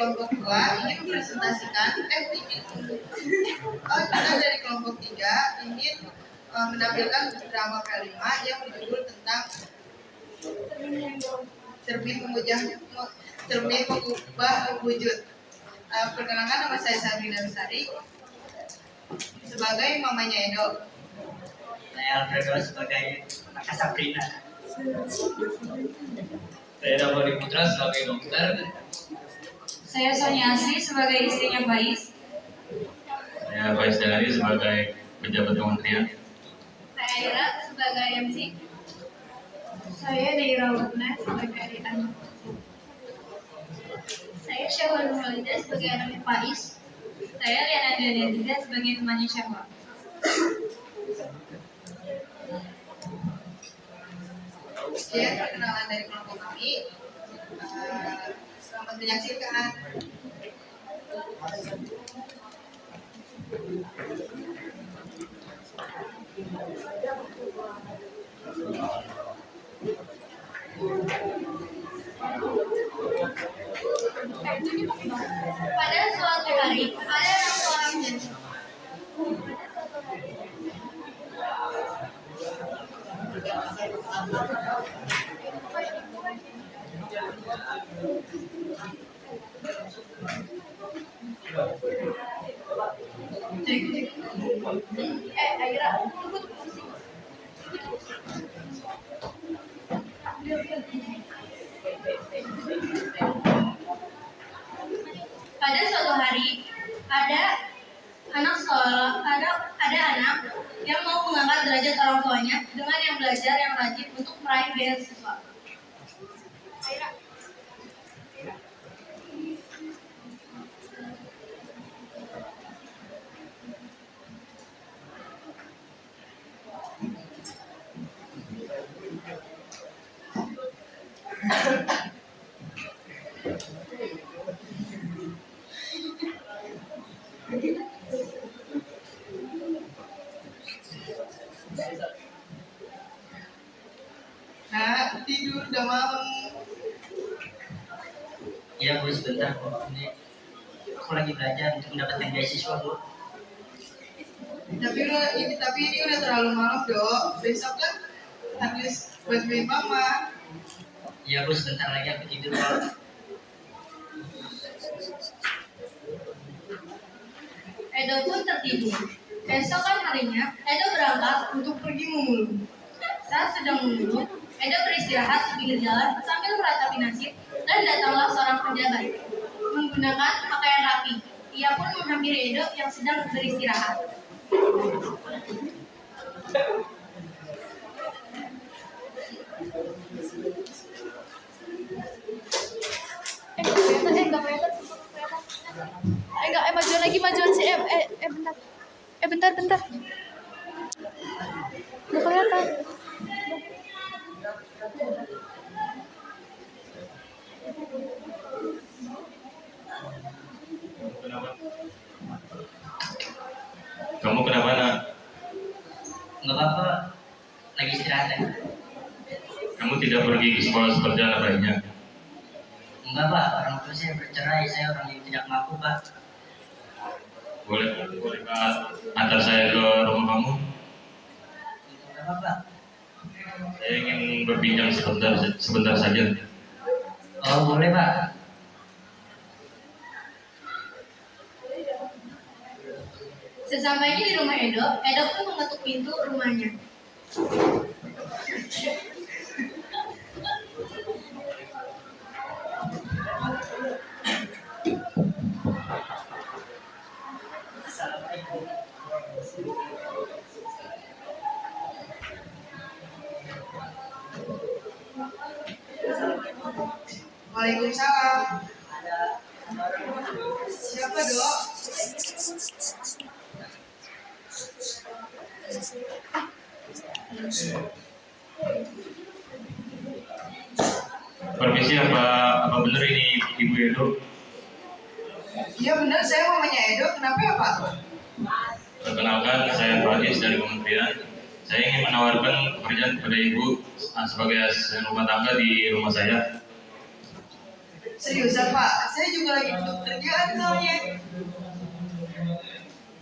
kelompok 2 ingin mempresentasikan kita dari kelompok 3 ingin menampilkan drama kelima yang berjudul tentang cermin mengubah wujud. Perkenalkan, nama saya Sabrina Besari sebagai mamanya Edo. Saya Alfredo sebagai kakak Sabrina. Saya Dapodi Putra sebagai dokter. Saya Sonia Asri sebagai istrinya Bais. Saya Faiz Dalari sebagai pejabat kementerian. Saya Ira sebagai MC. Saya Deira Lutna sebagai editan. Saya Syahwa Nurhalida sebagai anaknya Faiz. Saya Liana Dianita sebagai temannya Syahwa. Sekian perkenalan dari kelompok kami. Selamat menyaksikan. Pada suatu hari, ada seorang janda. Aira, tunggu. Pada suatu hari, ada anak yang mau mengangkat derajat orang tuanya dengan yang belajar yang rajin untuk meraih beasiswa. Nah, tidur udah malam. Iya Bu, sebentar Bu. Ini aku lagi belajar untuk mendapatkan beasiswa Bu. Tapi ini udah terlalu malam, Dok. Besok kan harus bantuin Mama. Iya Bu, sebentar lagi aku tidur Bu. Edo pun tertidur. Keesokan harinya, Edo berangkat untuk pergi memulung. Saat sedang memulung, Edo beristirahat di pinggir jalan sambil meratapi nasib, dan datanglah seorang penjabat menggunakan pakaian rapi. Ia pun menghampiri Edo yang sedang beristirahat. Majuan sih. Bentar. Nggak kelihatan. Kamu kenapa nak? Nggak apa-apa, lagi istirahat ya. Kamu tidak pergi ke sekolah seperti anak lainnya? Enggak Pak, orang tua saya bercerai, saya orang yang tidak mampu Pak. Bolehkah antar saya ke rumah kamu? Enggak apa-apa. Saya ingin berbincang sebentar saja. Oh boleh Pak. Sesampainya di rumah Edo pun mengetuk pintu rumahnya. Assalamualaikum. Waalaikumsalam. Siapa, Dok? Permisi, apa benar ini Ibu Edo? Iya benar, saya mamanya Edo. Kenapa ya Pak? Perkenalkan, saya Faiz dari kementerian. Saya ingin menawarkan pekerjaan kepada Ibu sebagai asisten rumah tangga di rumah saya. Seriusan Pak, saya juga lagi butuh kerjaan soalnya.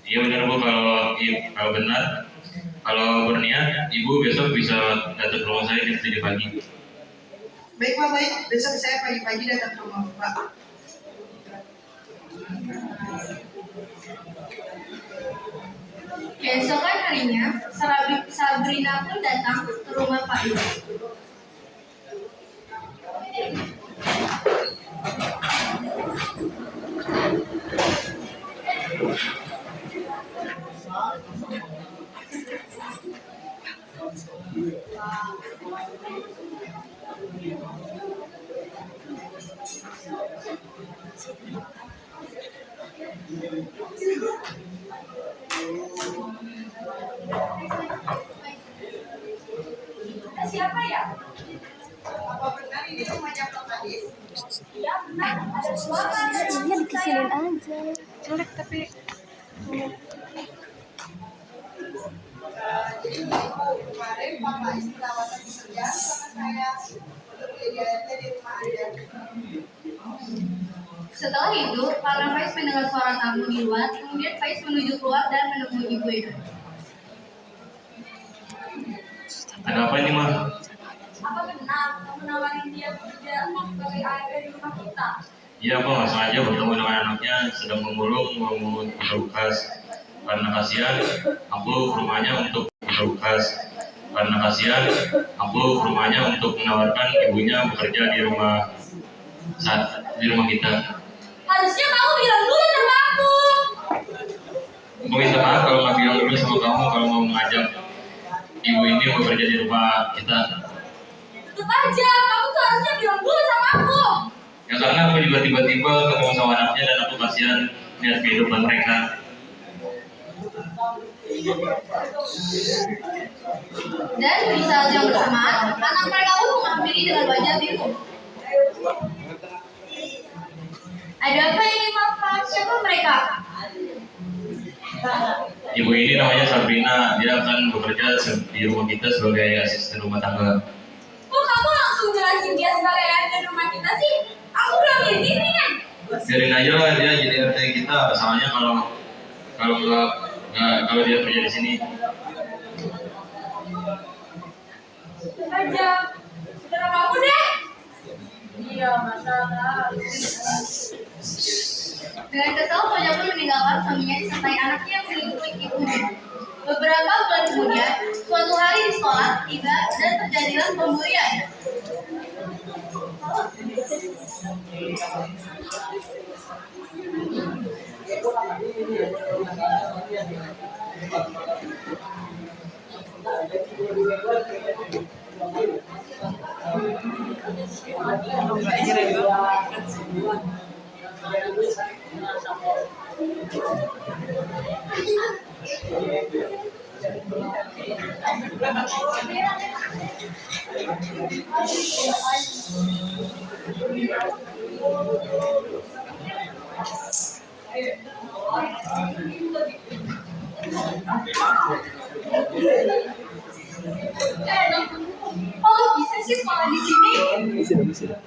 Iya benar Bu, kalau benar, kalau berniat, Ibu besok bisa datang ke rumah saya jam 7 pagi. Baik Pak, baik. Besok saya pagi-pagi datang ke rumah Pak. Keesokan harinya, Sabrina pun datang ke rumah Pak Ibu. Siapa ya? Apa benar ini rumahnya Pak Kadis? Ya benar, ada suara. Iya dikecilin aja. Jelek tapi. Jadi Ibu kemarin Pak Kadis menawarkan pekerjaan sama saya untuk menjadi ART di rumah Anda. Setelah itu, karena Faiz mendengar suara tamu di luar, kemudian Faiz menuju keluar dan menemui Ibu Eda. Ada apa ini Mas? Apa benar kamu nawarin dia kerja sebagai ART di rumah kita? Iya Pak, nggak sengaja bertemu dengan anaknya sedang memulung memungut bekas. Karena kasihan, aku ke rumahnya untuk bekas. Karena kasihan, aku ke rumahnya untuk menawarkan ibunya bekerja di rumah kita. Harusnya kamu bilang dulu sama aku. Aku minta maaf kalau nggak bilang dulu sama kamu kalau mau mengajak ibu ini bekerja di rumah kita. Tetap aja, kamu tuh harusnya bilang dulu sama aku. Ya karena aku juga tiba-tiba ketemu sama anaknya dan aku kasihan lihat kehidupan mereka. Dan di saat yang bersamaan, anak mereka pun menghampiri dengan wajah biru. Ada apa ini, Papa? Siapa mereka? Ibu ini namanya Sabrina, dia akan bekerja di rumah kita sebagai asisten rumah tangga. Kok kamu langsung jelasin dia sebagai ART di rumah kita sih? Aku belum izinin. Biarin aja lah dia jadi RT kita, soalnya kalau dia kerja di sini. Aja, saudara kamu deh. Iya, masalah. Dengan kesal, Sonya pun meninggalkan suaminya disertai anaknya yang melindungi ibunya. Beberapa bulan kemudian, suatu hari di sekolah, tiba dan terjadilah pemburian. Kalau bisa sih sekolah di sini?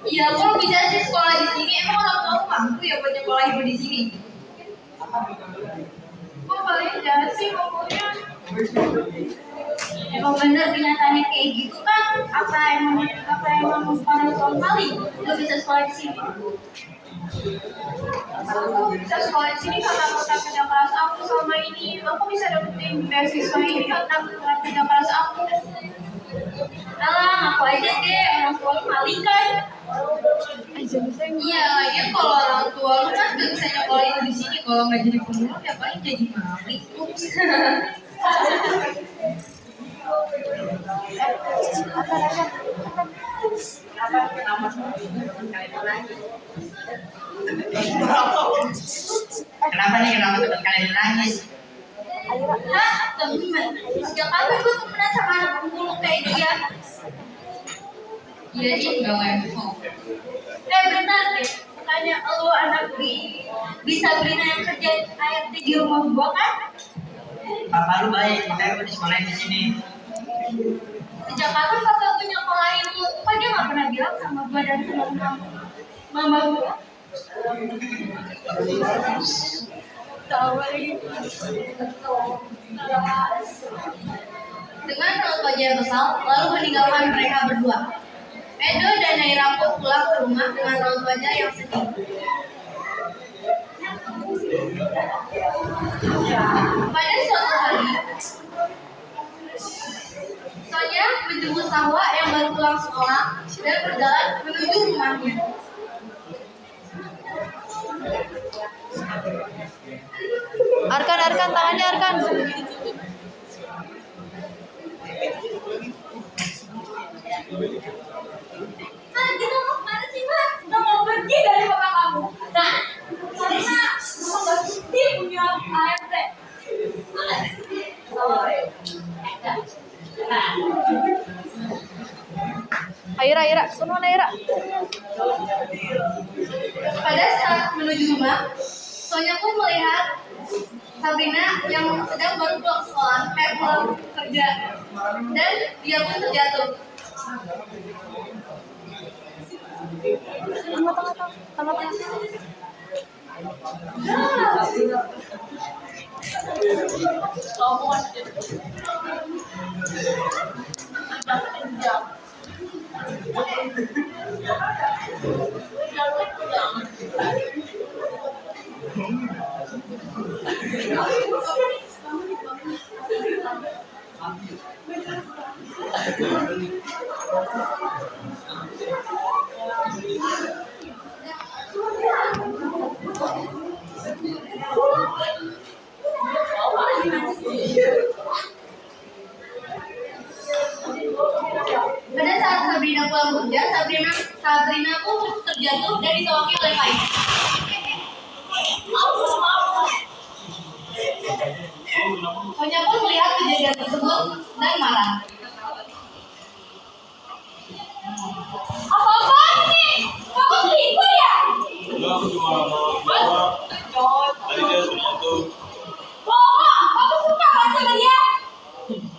Iya, kalau bisa sih sekolah di sini. Emang orang tua mampu ya buat nyekolah ibu di sini? Kok paling jahat sih ngomongnya? Emang bener kenyataannya kayak gitu kan? Apa emang para suami kali nggak bisa sekolah di sini? Aku bisa sekolah di sini karena berkat kerja keras aku selama ini. Aku bisa dapetin beasiswa ini karena berkat kerja keras aku. Alah, aku aja deh, orang tua lu maling kan? Iya, ya kalau orang tua lu kan gak bisa nyekolahin di sini. Kalau nggak jadi pemulung ya paling jadi maling. Ups. Kenapa nih kenapa teman kalian nangis? Hah, temen? Sejak kapan gue temenan sama anak pemulung kayak dia? Iya, dia nggak level. Benar deh. Bukannya lo anak bisa Sabrina yang kerja ART di rumah gua kan? Papa lu baik, kita udah sekolah di sini. Sejak kapan papa gue nyekolahin lu? Kok dia nggak pernah bilang sama gua dan sama kamu? Mama gua. Dengan raut wajah yang kesal, lalu meninggalkan mereka berdua. Edo dan Naira pun pulang ke rumah dengan raut wajah yang sedih. Pada suatu hari, Sonya menjemput Sahwa yang baru pulang sekolah dan berjalan menuju rumahnya. Arkan, tangannya Arkan. Kita mau kemana sih, Mak? Kita mau pergi dari papa kamu. Nah, karena kamu gak sedih punya ART. Aira, sono Aira. Pada saat menuju rumah, Sonya pun melihat Sabrina yang sedang baru pulang sekolah, pulang kerja, dan dia pun terjatuh. Tengah. Pada saat Sabrina pulang kerja, Sabrina pun terjatuh dan ditolaki oleh Kai. Sonya pun melihat kejadian tersebut dan marah. Apa-apaan nih? Kamu selingkuh ya? Enggak, aku cuma mau tadi dia terjatuh. Bohong, kamu suka kan sama dia?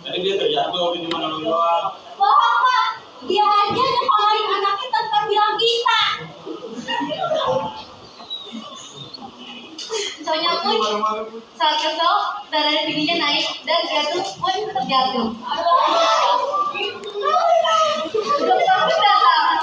Tadi dia terjatuh, aku cuma nolong doang. Bohong, Pak. Dia aja nyekolahin anaknya tanpa bilang kita. Sonya pun saat kesel, darah tingginya naik dan jatuh pun terjatuh. Dokter pun datang.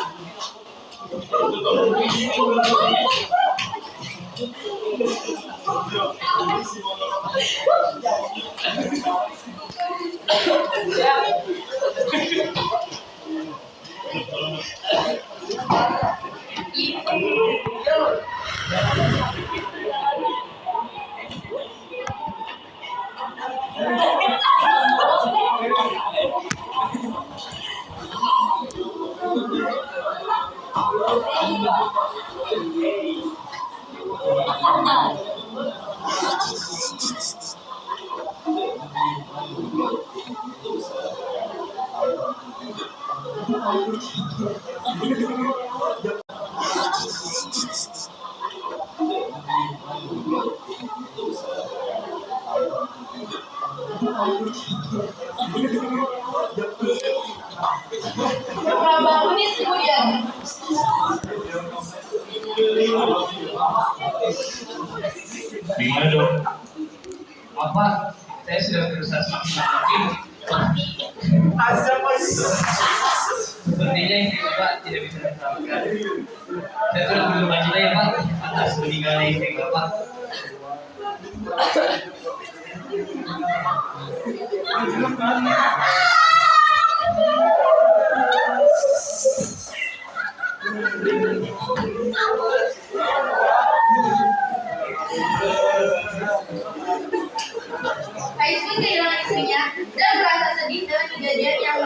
Beberapa menit kemudian, Gimana dong? Apa? Saya sudah berusaha semaksimal mungkin. Sepertinya istri Bapak tidak bisa diselamatkan. Saya turut berduka cita ya Pak atas meninggalnya istri Bapak. Kais pun kehilangan istrinya dan merasa sedih dengan kejadian yang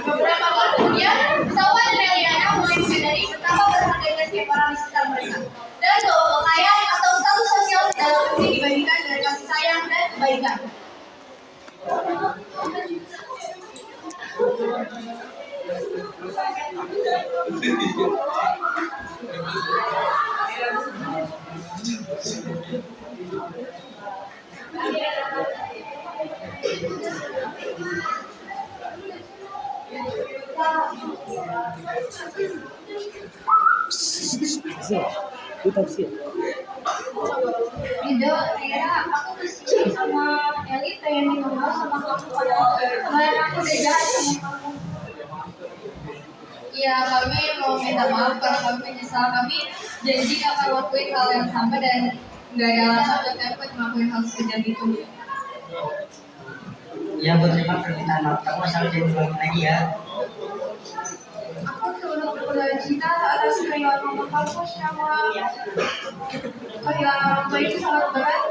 beberapa waktu kemudian, Salwa dan Eliana mulai menyadari betapa berharganya setiap orang di sekitar mereka dan bahwa kekayaan atau status sosial tidak lebih dibandingkan dengan kasih sayang dan kebaikan. Edo, Rera, aku kesini sama Eli pengen dikenal sama kamu padahal kemarin aku udah jahat sama kamu. Iya, kami mau minta maaf kalau kami menyesal. Kami janji akan lakuin hal yang sama dan nggak ada alasan buat kami ngelakuin hal sekejam itu. Ya, buat terima permintaan maaf. Kamu asal jadi bangun lagi ya. Aku turut berbelas cinta atas kehilangan mama kamu sama kehilangan orang tua itu sangat berat.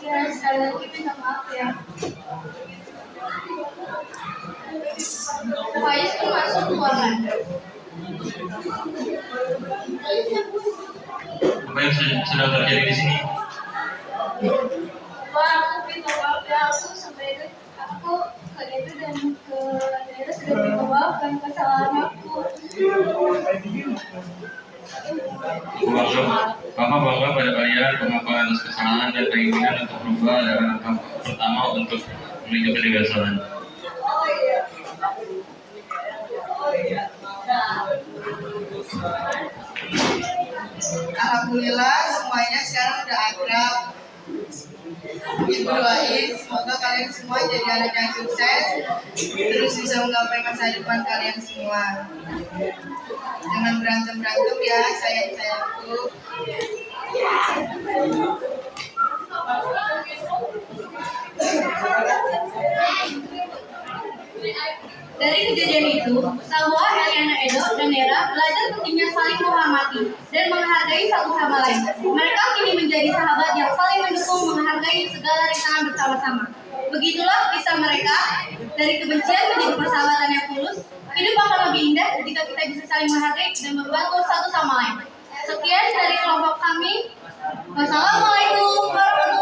Ya, sekali lagi minta maaf ya. Faiz tuh masuk ruangan. Apa yang sedang terjadi di sini? Wah, aku minta maaf ya, aku sampai itu aku ke itu dan ke daerah sudah minta maaf dan kesalahan aku. Kakak bangga pada kalian pengakuan atas kesalahan dan keinginan untuk berubah adalah langkah pertama untuk menuju kedewasaan. Alhamdulillah semuanya sekarang udah akrab. Ibu doain semoga kalian semua jadi anak yang sukses, terus bisa menggapai masa depan kalian semua. Jangan berantem ya, sayangku. Dari kejadian itu, Salwa, Eliana, Edo, dan Nera belajar pentingnya saling menghormati dan menghargai satu sama lain. Mereka kini menjadi sahabat yang saling mendukung, menghargai segala rintangan bersama-sama. Begitulah kisah mereka, dari kebencian menjadi persahabatan yang tulus. Hidup akan lebih indah jika kita bisa saling menghargai dan membantu satu sama lain. Sekian dari kelompok kami. Wassalamualaikum warahmatullahi wabarakatuh.